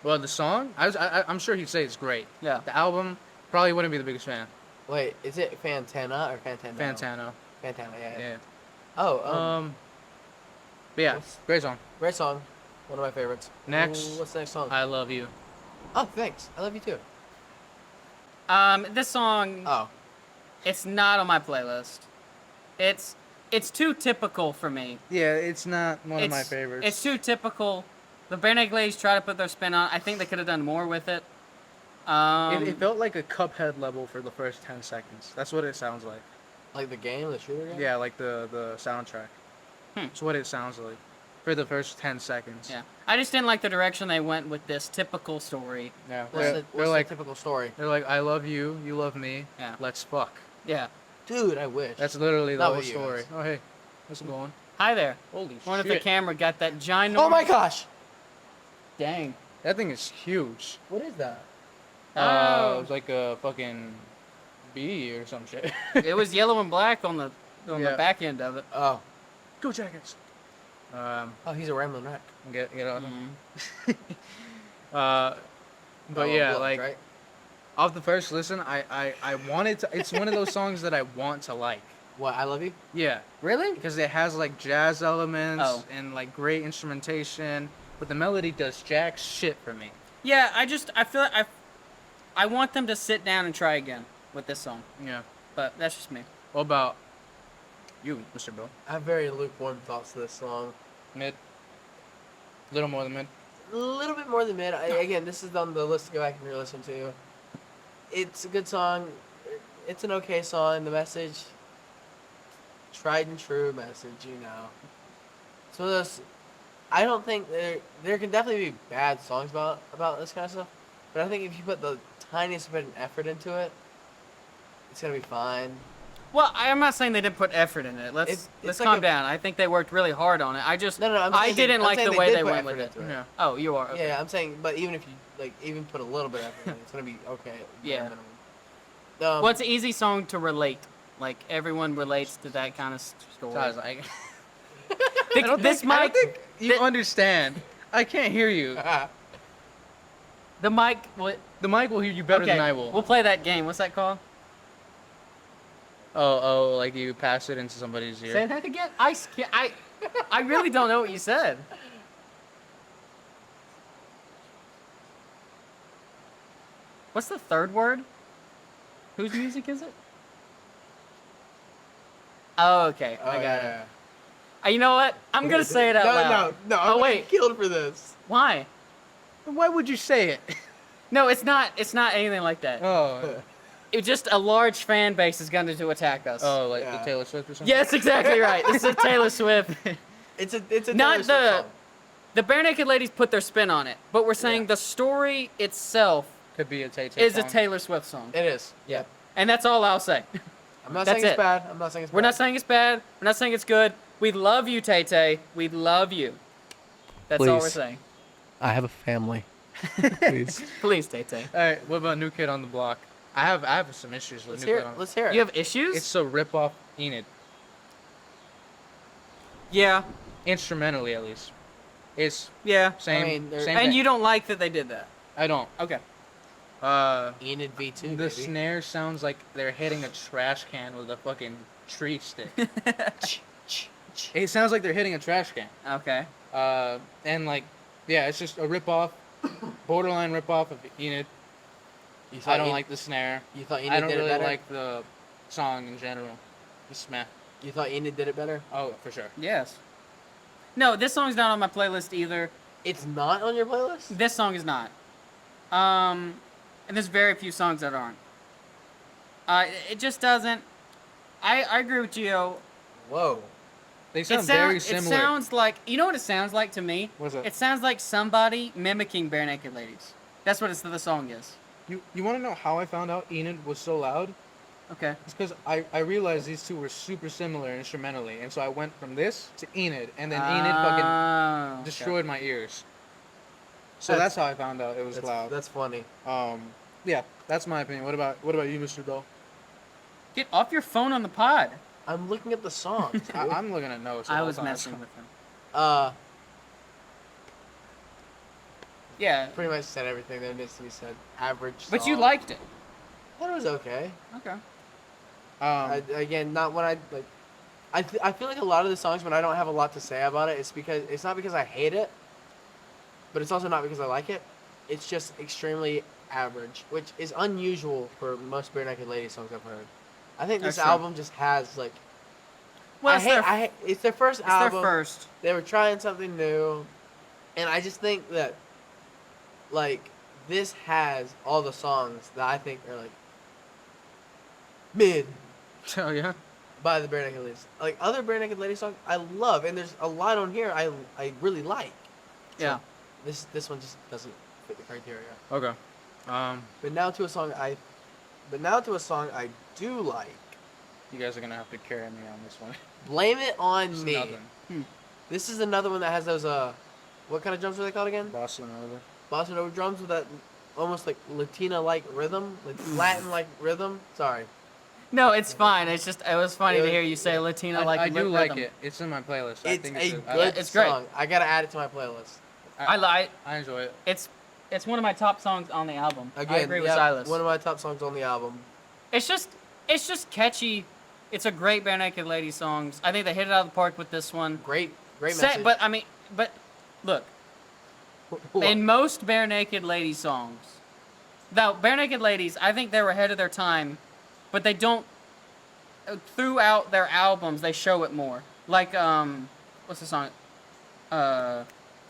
well, the song. I'm sure he'd say it's great. Yeah. The album probably wouldn't be the biggest fan. Wait, is it Fantana or Fantano? Fantano. Fantana, yeah. Yeah. Oh, But yeah, what's- great song. great song. One of my favorites. Next. Ooh, what's the next song? I love you. Oh, thanks. I love you too. This song, Oh, it's not on my playlist. It's too typical for me. Yeah, it's not one of my It's- favorites. It's too typical. The Barenaked ladies try to put their spin on. I think they could have done more with it. It felt like a Cuphead level for the first 10 seconds. That's what it sounds like. like the game, the shooter game. Yeah, like the soundtrack. That's what it sounds like for the first 10 seconds. Yeah, I just didn't like the direction they went with this typical story. Yeah. What's They're like the typical story? they're like I love you, you love me. Yeah. Let's fuck. Yeah. Dude, I wish. That's literally the Not whole what you story. guys. Oh hey, how's it going? Hi there. Holy Wonder if shit! the camera got that giant. Oh my gosh! Dang. That thing is huge. What is that? Oh. It's like a fucking bee or some shit. It was yellow and black on the Yeah. back end of it. Oh, Go Jackets. oh, he's a rambling wreck. Get on. Mhm. But Oh, yeah, Blood, like right? off the first listen, I wanted to. It's one of those songs that I want to like. What? I love you. Yeah, Really? because it has like jazz elements Oh. and like great instrumentation, but the melody does jack shit for me. Yeah. I feel like I want them to sit down and try again with this song, Yeah. but that's just me. What about you, Mr. Bill? I have very lukewarm thoughts to this song. Mid. Little more than mid. A little bit more than mid. Again, this is on the list to go back and re-listen to. It's a good song. It's an okay song. The message, tried and true message, you know. So this, I don't think there can definitely be bad songs about this kind of stuff, but I think if you put the tiniest bit of effort into it, it's gonna be fine. Well, I'm not saying they didn't put effort in it. Let's It's like calm a- down. I think they worked really hard on it. I just No, I'm I saying didn't I'm like saying the way did they put went with effort it. into Yeah. Oh, you are. Okay. Yeah, I'm saying, but even if you even put a little bit of effort in it, it's gonna be okay. At Yeah. minimum. Well, it's an easy song to relate. Like everyone relates to that kind of story. Guys, I This don't mic, think you thi- understand. I can't hear you. the mic. What? The mic will hear you better Okay, than I will. we'll play that game. What's that called? Oh, like you pass it into somebody's ear. Say that again. I really don't know what you said. What's the third word? Whose music is it? Oh, okay. I got it. You know what? I'm gonna say it out loud. No. Oh, I'm wait. killed for this. Why? Why would you say it? No, it's not. It's not anything like that. Oh, It's just a large fan base is going to attack us. oh, like Yeah. the Taylor Swift or something. Yes, exactly right. This is Taylor Swift. It's a Not Taylor Swift the- song. The Barenaked ladies put their spin on it, but we're saying Yeah. the story itself could be a Tay Tay is song. a Taylor Swift song. It is. Yeah. And that's all I'll say. I'm not That's saying it's it. bad. I'm not saying it's bad. We're not saying it's bad. We're not saying it's good. We love you, Tay Tay. We love you. That's all we're Please. saying. I have a family. Please. Please, Tay Tay. All right, what about New Kid on the Block? I have some issues with Let's New hear Kid it. on the Let's hear it. You have issues? It's a rip off Enid, Yeah. instrumentally at least. It's Yeah. same. I mean, they're- same And thing. you don't like that they did that. I don't. Okay. Enid V2, The baby. snare sounds like they're hitting a trash can with a fucking tree stick. It sounds like they're hitting a trash can. Okay. And like, yeah, it's just a rip off, borderline rip off of Enid. You thought I don't Enid- like the snare. You thought Enid I don't did really it better? like the song in general. Just meh. You thought Enid did it better? Oh, for sure. Yes. No, this song's not on my playlist either. It's not on your playlist? This song is not. And there's very few songs that aren't. It just doesn't. I agree with Gio. Whoa. They sound very It similar. sounds like, you know what it sounds like to me? What's that? It sounds like somebody mimicking Barenaked Ladies. That's what the song is. You want to know how I found out Enid was so loud? Okay. It's because I realized these two were super similar instrumentally, and so I went from this to Enid, and then Enid fucking Okay. destroyed my ears. So That's- that's how I found out it was loud. That's funny. Yeah, that's my opinion. What about you, Mr. Bell? Get off your phone on the pod. I'm looking at the songs. dude. I'm looking at notes. the I whole was time. messing with him. Yeah, Pretty much said everything that needs to be said. Average. but you song. liked it. I thought it was okay. Okay. Again, not when I like. I feel like a lot of the songs when I don't have a lot to say about it, it's not because I hate it, but it's also not because I like it. It's just extremely average, which is unusual for most Barenaked Ladies songs I've heard. I think this That's true. album just has like. Well, It's their first it's album. their first. They were trying something new, and I just think that, like, this has all the songs that I think are like mid Oh yeah. by the Barenaked Ladies. Like other Barenaked Ladies songs, I love, and there's a lot on here I really like. So Yeah. This one just doesn't fit the criteria. Okay. But now to a song I do like. You guys are gonna have to carry me on this one. Blame It on Just Me. nothing. This is another one that has those what kind of drums are they called again? Boston over. Bossa Nova drums with that almost like Latina-like rhythm, like Latin-like rhythm. Sorry. No, it's fine. It's just it was funny It to was- hear you say Latina like I do rhythm. like it. It's in my playlist. I It's think a it's good it's great. song. I gotta add it to my playlist. I enjoy it. it's one of my top songs on the album. Again, I agree with yeah, Silas. one of my top songs on the album. It's just catchy. It's a great Barenaked Ladies songs. I think they hit it out of the park with this one. Great message. But look, in most Barenaked Ladies songs, now Barenaked Ladies, I think they were ahead of their time, but they don't. Throughout their albums, they show it more. Like what's the song?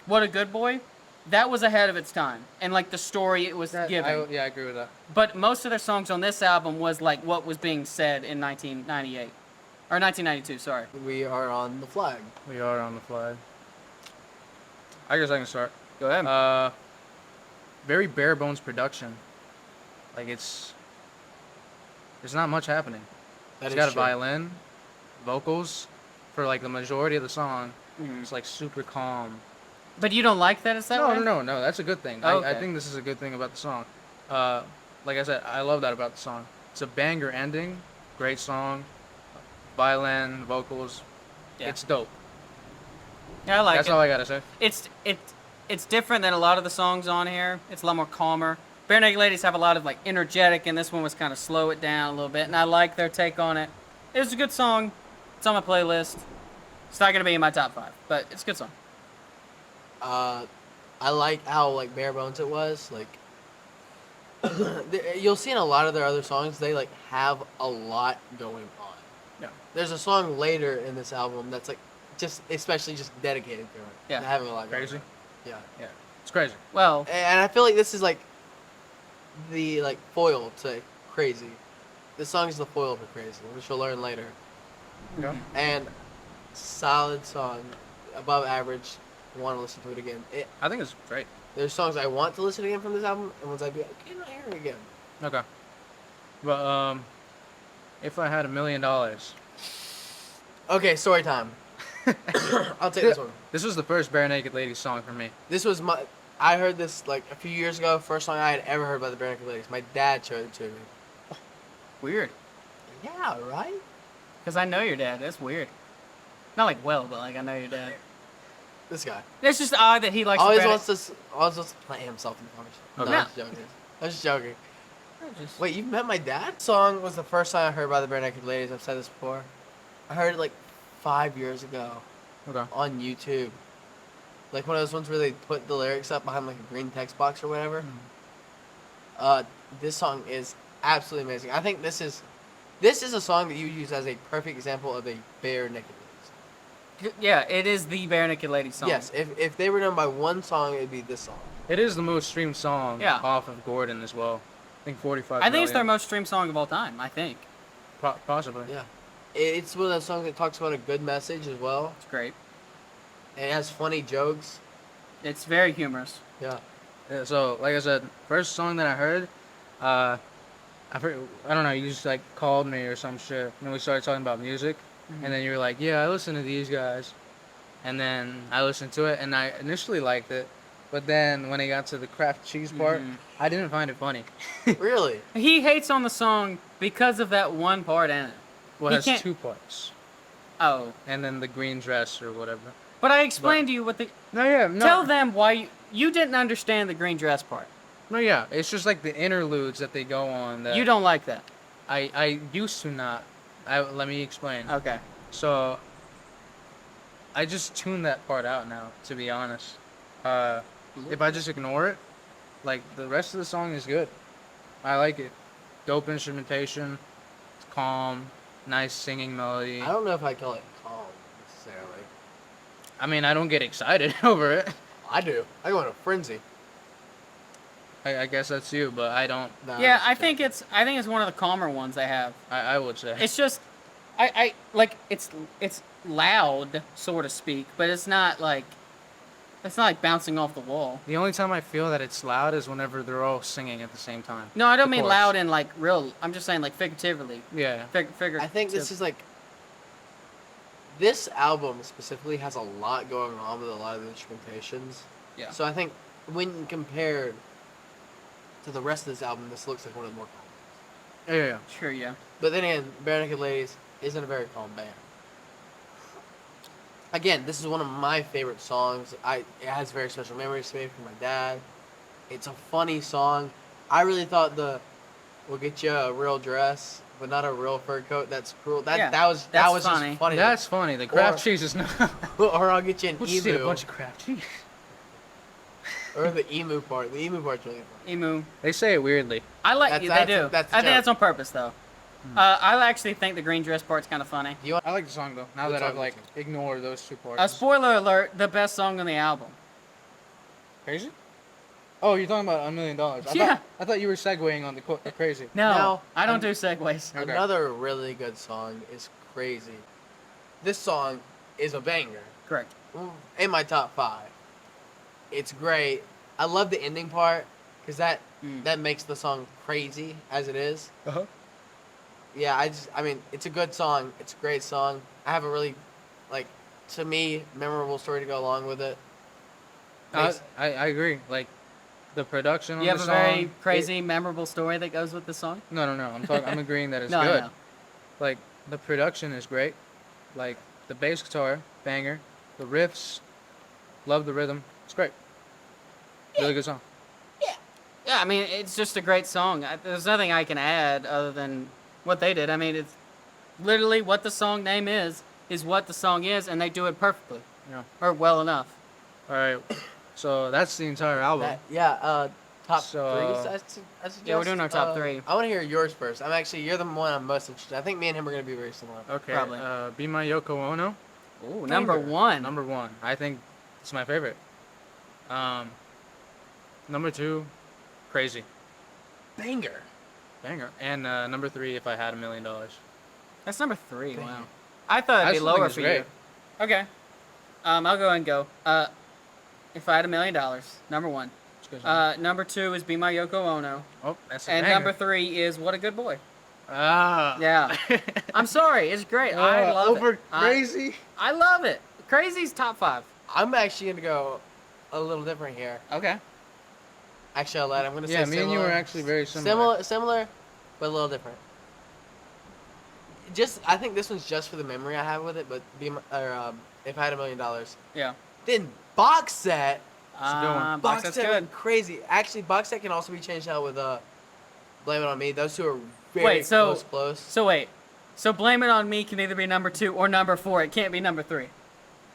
What a Good Boy. That was ahead of its time, and like the story it was giving. I agree with that. But most of their songs on this album was like what was being said in 1998 or 1992. Sorry. We are on the flag. We are on the flag. I guess I can start. Go ahead. Very bare bones production. Like there's not much happening. It's got a violin, vocals, for like the majority of the song. Mhm. It's like super calm. But you don't like that it's that way? No. That's a good thing. Oh, I okay. think this is a good thing about the song. Like I said, I love that about the song. It's a banger ending, great song, violin, vocals. Yeah. It's dope. Yeah, I like That's it. all I gotta say. It's different than a lot of the songs on here. It's a lot more calmer. Barenaked Ladies have a lot of like energetic, and this one was kind of slow it down a little bit. And I like their take on it. It was a good song. It's on my playlist. It's not gonna be in my top 5, but it's a good song. I like how like bare bones it was. Like you'll see in a lot of their other songs, they like have a lot going on. Yeah. There's a song later in this album that's like just especially just dedicated to it. Yeah. To having a lot going Crazy. on. Yeah. Yeah, it's crazy. Well, And I feel like this is like the like foil to Crazy. This song is the foil for Crazy, which you'll learn later. Yeah. And solid song, above average. want to listen to it again. I think it's great. There's songs I want to listen again from this album, and ones I'd be like, okay, not hearing again. Okay. But if I had $1 million, Okay, story time. I'll take this one. this was the first Barenaked Ladies song for me. This was I heard this like a few years ago. First song I had ever heard by the Barenaked Ladies. My dad showed it to me. Weird. Yeah, right. Because I know your dad. That's weird. Not like well, but like I know your dad. This guy It's just odd that he likes always the wants to play himself in the conversation. Okay. No, I was joking. I was just joking. Just, Wait, you met my dad? Song was the first song I heard by the Barenaked Ladies. I've said this before. I heard it like 5 years ago Okay. on YouTube. Like one of those ones where they put the lyrics up behind like a green text box or whatever. This song is absolutely amazing. I think this is a song that you use as a perfect example of a Barenaked Ladies. yeah, it is the Barenaked Ladies song. Yes, if they were known by one song, it'd be this song. It is the most streamed song Yeah. off of Gordon as well. I think 45 I think it's their million. most streamed song of all time. I think Possibly. Yeah. It's one of those songs that talks about a good message as well. it's great. And it has funny jokes. It's very humorous. Yeah. Yeah, so, like I said, first song that I heard, I don't know, you just like called me or some shit, and we started talking about music, and then you were like, yeah, I listen to these guys, and then I listened to it, and I initially liked it, but then when it got to the craft cheese part, I didn't find it funny. Really? He hates on the song because of that one part in it. Well, He it has can't- 2 parts, Oh, and then the green dress or whatever. but I explained to you what the. No, yeah, no. Tell them why you didn't understand the green dress part. No, yeah, it's just like the interludes that they go on that You don't like that. I used to not. Let me explain. Okay. So, I just tuned that part out now, to be honest. If I just ignore it, like, the rest of the song is good. I like it. Dope instrumentation, it's calm, nice singing melody. I don't know if I call it calm necessarily. I mean, I don't get excited over it. I do. I go in a frenzy. I guess that's you, but I don't. Nah, Yeah, I'm I just think joking. it's one of the calmer ones they have. I would say. It's just, I like it's loud, so to speak, but it's not like bouncing off the wall. The only time I feel that it's loud is whenever they're all singing at the same time. No, I don't The mean chorus. loud and like real. I'm just saying like figuratively. Yeah. I think this is like. This album specifically has a lot going on with a lot of the instrumentations. Yeah. So I think when compared to the rest of this album, this looks like one of the more calm. Yeah. Sure, yeah. But then again, Barenaked Ladies isn't a very calm band. Again, this is one of my favorite songs. It has very special memories to me from my dad. It's a funny song. I really thought "We'll get you a real dress, but not a real fur coat." That's cruel. That was that's just funny. funny. That's funny. The craft Or- cheese is not. Or I'll get you an We'll just eat a emu. bunch of craft cheese. Or the emu part. The emu part's really funny. Emu. They say it weirdly. I like That's- they that's- do. that's a I think joke. that's on purpose though. I actually think the green dress part's kind of funny. Do you want? I like the song though. Now Good that song, I've like good ignored those 2 parts. A spoiler alert: the best song on the album. Crazy? Oh, you're talking about $1 million. Yeah. I thought you were segueing on the crazy. No, Now, I don't do segues. Okay. Another really good song is "Crazy." This song is a banger. Correct. In my top 5. It's great. I love the ending part because that makes the song crazy as it is. Uh-huh. Yeah, I mean, it's a good song. It's a great song. I have a really, like, to me, memorable story to go along with it. I agree. Like, the production on You have the a song. very crazy, memorable story that goes with the song. No. I'm agreeing that it's No, good. no. Like, the production is great. Like, the bass guitar, banger. The riffs, love the rhythm. It's great. Really good song. Yeah, I mean, it's just a great song. There's nothing I can add other than what they did. I mean, it's literally what the song name is what the song is, and they do it perfectly. Yeah. Or well enough. All right. So that's the entire album. Top So- 3. I suggest. Yeah, we're doing our top 3. I want to hear yours first. You're the one I'm most interested. I think me and him are gonna be very similar. Okay. Probably. Be My Yoko Ono. Ooh, number 1. Number 1. I think it's my favorite. Number 2, Crazy. Banger. Banger. And number 3, If I Had $1 Million. That's number 3. Damn. Wow. I thought I it'd be still think lower it's for great. you. Okay. I'll go and go. If I Had $1,000,000, number 1. It's a good song. Number 2 is Be My Yoko Ono. Oh, that's a And banger. number 3 is What a Good Boy. Ah. Yeah. I'm sorry, it's great. I love over it. crazy. I love it. Crazy's top 5. I'm actually gonna go a little different here. Okay. Actually, I'll let. I'm gonna say Yeah, me similar. and you were actually very similar. Similar, but a little different. I think this one's just for the memory I have with it. But if I had $1,000,000, Yeah. then box set. a good one. Box Set's set good. went crazy. Actually, box set can also be changed out with Blame It On Me. Those two are very Wait, so close. So wait. So Blame It On Me can either be number 2 or number 4. It can't be number 3.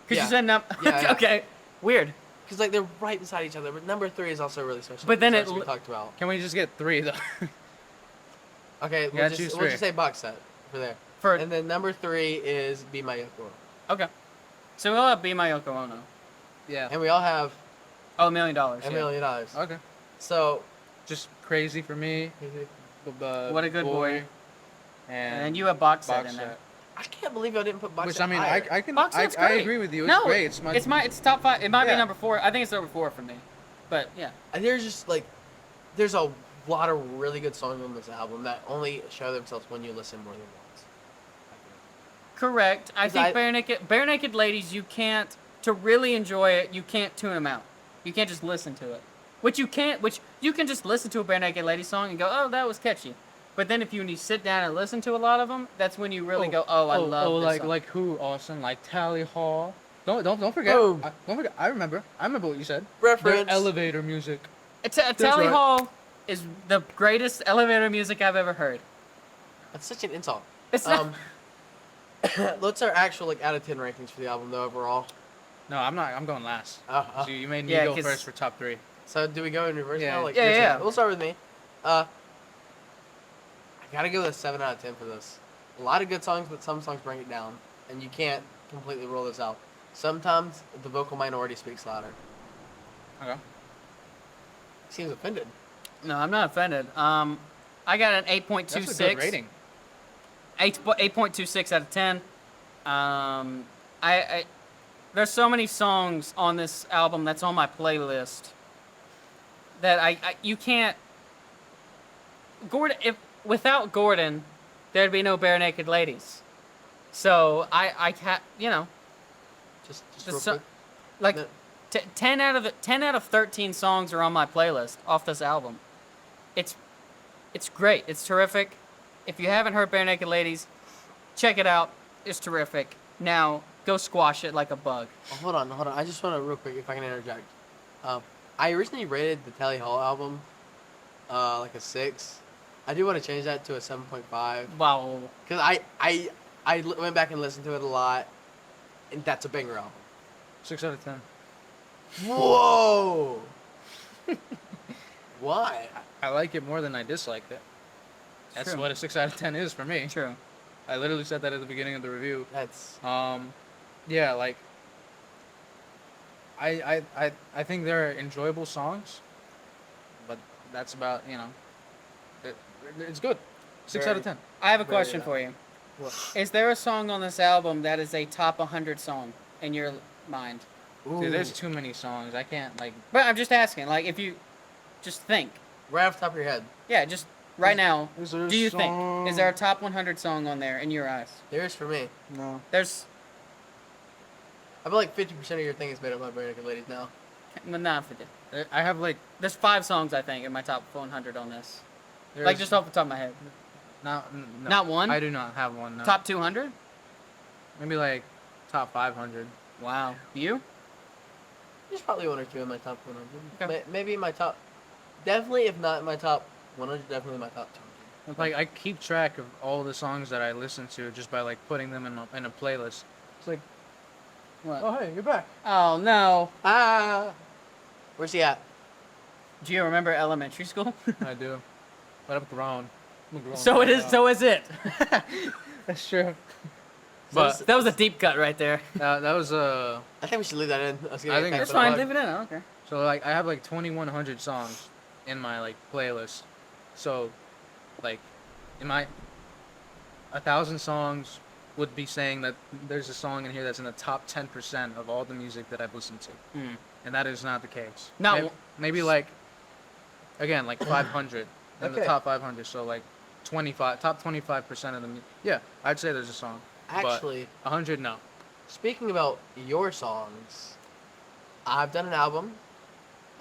Because Yeah. you said Yeah. Okay. Weird. Because like they're right beside each other. But number 3 is also really special. But then That's it what we talked about. Can we just get 3 though? Okay, Yeah, choose we'll three. just say box set for there. For And then number 3 is Be My Yoko Ono. Okay. So we'll have Be My Yoko Ono. Yeah. And we all have Oh, $1,000,000. $1,000,000. Okay. So Just crazy for me. What a Good boy. And And you have Box Set box in there. set. I can't believe y'all didn't put box Which set I mean, higher. I can Box I Set's great. agree with you. It's No, great. It's top 5. It might be Yeah. number 4. I think it's number 4 for me. But yeah. And there's just like, there's a lot of really good songs on this album that only show themselves when you listen more than once. Correct. I 'Cause think I- Bare Naked Ladies, you can't, to really enjoy it, you can't tune them out. You can't just listen to it. Which you can just listen to a Bare Naked Ladies song and go, oh, that was catchy. But then if you sit down and listen to a lot of them, that's when you really go, oh, I love this like song. like who? Awesome. Like Tally Hall. Don't forget. Boom. Don't forget. I remember what you said. Reference. Their elevator music. Tally right. Hall is the greatest elevator music I've ever heard. That's such an insult. It's not, What's our actual like out of 10 rankings for the album though overall? No, I'm not. I'm going last. So you made me Yeah, go 'cause- first for top 3. So do we go in reverse Yeah. now? Like, Yeah, your yeah. turn. We'll start with me. I gotta go with a 7 out of 10 for this. A lot of good songs, but some songs bring it down, and you can't completely rule this out. Sometimes the vocal minority speaks louder. Okay. Seems offended. no, I'm not offended. I got an 8.26. That's a good rating. 8.26 out of 10. There's so many songs on this album that's on my playlist that you can't. Gordon, without Gordon, there'd be no Bare Naked Ladies. So I can't, Just the real so- quick. like No. 10 out of 13 songs are on my playlist off this album. It's great. It's terrific. If you haven't heard Bare Naked Ladies, check it out. It's terrific. Now go squash it like a bug. Oh, hold on. I just want to real quick, if I can interject. I originally rated the Tally Hall album like a 6. I do want to change that to a 7.5 Wow. because I went back and listened to it a lot, and that's a banger album. 6 out of 10. Whoa! Why? I like it more than I disliked it. That's True. what a 6 out of 10 is for me. True. I literally said that at the beginning of the review. That's Yeah, like I think they're enjoyable songs, but that's about it's good. 6 out of 10. I have a Very question loud. for you. what? Is there a song on this album that is a top 100 song in your mind? Dude, there's too many songs. I can't like. But I'm just asking, like, if you just think. Right off the top of your head. Yeah, just right now. Is there a Do you think? Is there a song? top 100 song on there in your eyes? There is for me. No. There's. I feel like 50% of your thing is made up by Bare Naked Ladies now. Nah, forget. I have like. There's 5 songs, I think, in my top 100 on this. There's Like, just off the top of my head. No. Not one? I do not have one. No. Top 200? Maybe like top 500. Wow. You? There's probably 1 or 2 in my top 100. Okay. Maybe in my top. Definitely, if not in my top 100, definitely my top 200. Like I keep track of all the songs that I listen to just by like putting them in a playlist. It's like, What? oh hey, you're back. Oh, no. Ah! Where's he at? Do you remember elementary school? I do, but I'm grown. I'm grown. So it is. So is it. That's true. But- But That was a deep cut right there. that was I think we should leave that in. I was gonna I get think back That's to the fine. plug. Leave it in. I don't care. so like I have like 2,100 songs in my like playlist. So like in my 1,000 songs would be saying that there's a song in here that's in the top 10% of all the music that I've listened to, and that is not the case. No. Maybe like, again, like 500 in the Okay. top 500. So like top 25% of the. Yeah, I'd say there's a song. Actually, but 100 no. speaking about your songs, I've done an album.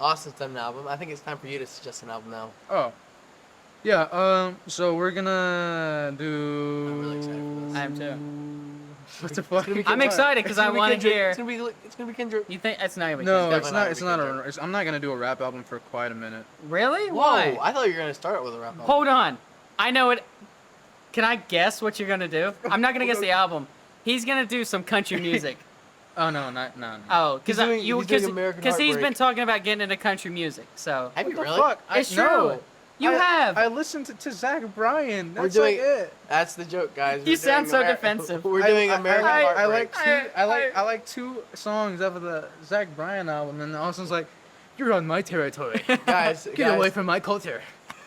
Austin's done an album. I think it's time for you to suggest an album now. Oh. Yeah. So we're gonna do. I'm really excited for this. I am too. What the fuck? I'm excited because I want to hear. It's gonna be Kendrick. You think it's not gonna be No, Kendrick. it's definitely not. It's not not gonna be a. I'm not gonna do a rap album for quite a minute. Really? Whoa! Why? I thought you were gonna start with a rap album. Hold on. I know it. Can I guess what you're gonna do? I'm not gonna guess the album. He's gonna do some country music. Oh no, not no. Oh, He's doing American because he's been Heartbreak. talking about getting into country music. So Have What you the really? fuck? it's true. No. You have. I listened to Zach Bryan. That's We're doing like it. That's the joke, guys. You We're sound doing so Amer- defensive. We're doing American I Heartbreak. like two songs off of the Zach Bryan album, and Austin's like, "You're on my territory. Guys, Get away from my culture."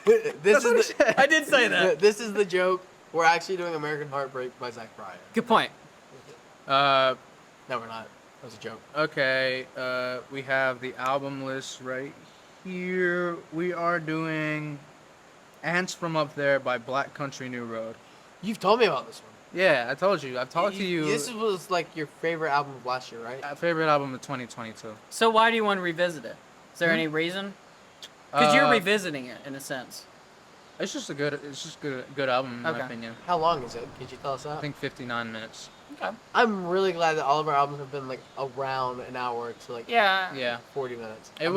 this That's what is he said. I did say that. This is the joke. We're actually doing American Heartbreak by Zach Bryan. Good point. Uh, No, we're not. That was a joke. okay. We have the album list right here. We are doing "Ants from Up There" by Black Country New Road. You've told me about this one. Yeah, I told you. I've talked to you. This was like your favorite album of last year, right? Favorite album of 2022. So why do you want to revisit it? Is there any reason? Because you're revisiting it in a sense. It's just good album in my Okay. opinion. How long is it? Could you tell us that? I think 59 minutes. Okay. I'm really glad that all of our albums have been like around an hour to like Yeah. Yeah. 40 minutes. It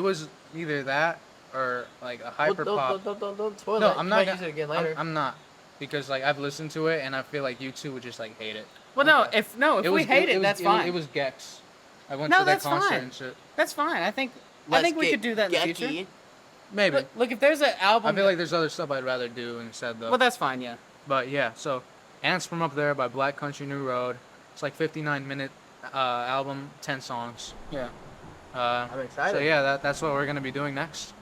was either that or like a Well, hyper pop. don't spoil No, it. I'm You not might gonna, use it again later. I'm not because like I've listened to it and I feel like you two would just like hate it. Well, no. Okay. If we hate it, that's fine. It was Gex. I went No, to that that's concert fine. and shit. That's fine. I think Let's we get could do that in the gecky. future. Maybe. Look, if there's an album. I feel like there's other stuff I'd rather do instead though. Well, that's fine. Yeah. But yeah, so "Ants from Up There" by Black Country New Road. It's like 59-minute album, 10 songs. Yeah. I'm excited. So yeah, that's what we're gonna be doing next.